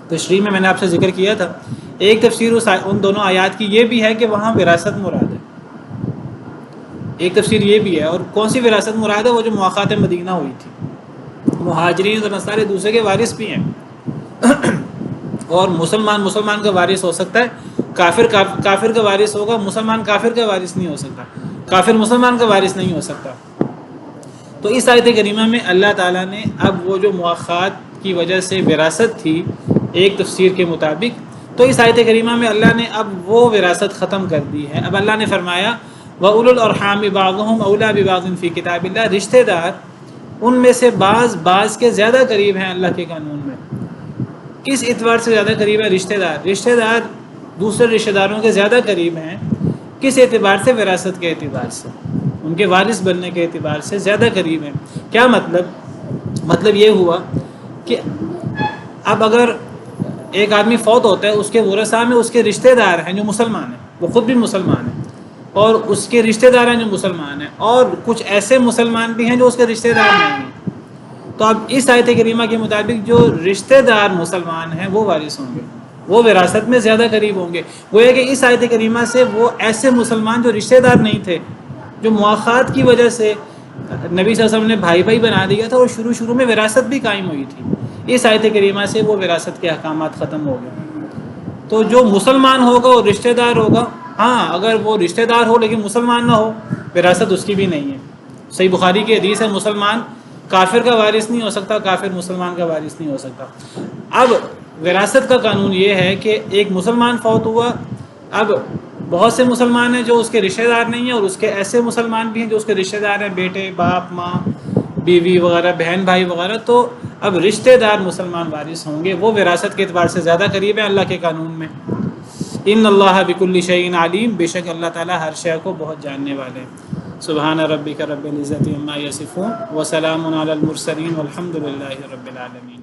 تشریح میں نے آپ سے ذکر کیا تھا، ایک تفسیر ان دونوں آیات کی یہ بھی ہے کہ وہاں وراثت مراد ہے، ایک تفسیر یہ بھی ہے۔ اور کون سی وراثت مراد ہے؟ وہ جو مواقعات مدینہ ہوئی تھی، مہاجرین اور نصارے دوسرے کے وارث بھی ہیں، اور مسلمان کا وارث ہو سکتا ہے، کافر کا وارث ہوگا، مسلمان کافر کا وارث نہیں ہو سکتا، کافر مسلمان کا وارث نہیں ہو سکتا۔ تو اس آیت کریمہ میں اللہ تعالیٰ نے اب وہ جو مواقعات کی وجہ سے وراثت تھی ایک تفسیر کے مطابق، تو اس آیت کریمہ میں اللہ نے اب وہ وراثت ختم کر دی ہے۔ اب اللہ نے فرمایا وَأُولُو الْأَرْحَامِ بَعْضُهُمْ أَوْلَىٰ بِبَعْضٍ فِي كِتَابِ اللَّهِ، رشتہ دار ان میں سے بعض کے زیادہ قریب ہیں اللہ کے قانون میں۔ کس اعتبار سے زیادہ قریب ہے؟ رشتہ دار دوسرے رشتہ داروں کے زیادہ قریب ہیں، کس اعتبار سے؟ وراثت کے اعتبار سے، ان کے وارث بننے کے اعتبار سے زیادہ قریب ہیں۔ کیا مطلب یہ ہوا کہ اب اگر ایک آدمی فوت ہوتا ہے، اس کے ورثاء میں اس کے رشتہ دار ہیں جو مسلمان ہیں، وہ خود بھی مسلمان ہیں، اور اس کے رشتہ دار ہیں جو مسلمان ہیں، اور کچھ ایسے مسلمان بھی ہیں جو اس کے رشتہ دار نہیں ہیں۔ تو اب اس آیت کریمہ کے مطابق جو رشتہ دار مسلمان ہیں وہ وارث ہوں گے، وہ وراثت میں زیادہ قریب ہوں گے۔ وہ ہے کہ اس آیت کریمہ سے وہ ایسے مسلمان جو رشتہ دار نہیں تھے، جو مواقعات کی وجہ سے نبی صلی اللہ علیہ وسلم نے بھائی بنا دیا تھا، اور شروع میں وراثت بھی قائم ہوئی تھی، اس آیت کریمہ سے وہ وراثت کے احکامات ختم ہو گئے۔ تو جو مسلمان ہوگا اور رشتہ دار ہوگا، ہاں اگر وہ رشتہ دار ہو لیکن مسلمان نہ ہو، وراثت اس کی بھی نہیں ہے۔ صحیح بخاری کی حدیث ہے مسلمان کافر کا وارث نہیں ہو سکتا، کافر مسلمان کا وارث نہیں ہو سکتا۔ اب وراثت کا قانون یہ ہے کہ ایک مسلمان فوت ہوا، اب بہت سے مسلمان ہیں جو اس کے رشتہ دار نہیں ہیں، اور اس کے ایسے مسلمان بھی ہیں جو اس کے رشتہ دار ہیں، بیٹے، باپ، ماں، بیوی وغیرہ، بہن بھائی وغیرہ۔ تو اب رشتہ دار مسلمان وارث ہوں گے، وہ وراثت کے اعتبار سے زیادہ قریب ہیں اللہ کے قانون میں۔ ان اللہ بکل شیء علیم، بے شک اللہ تعالیٰ ہر شے کو بہت جاننے والے ہیں۔ سبحان ربک رب العزۃ عما یصفون وسلام علی المرسلین والحمد للہ رب العالمین۔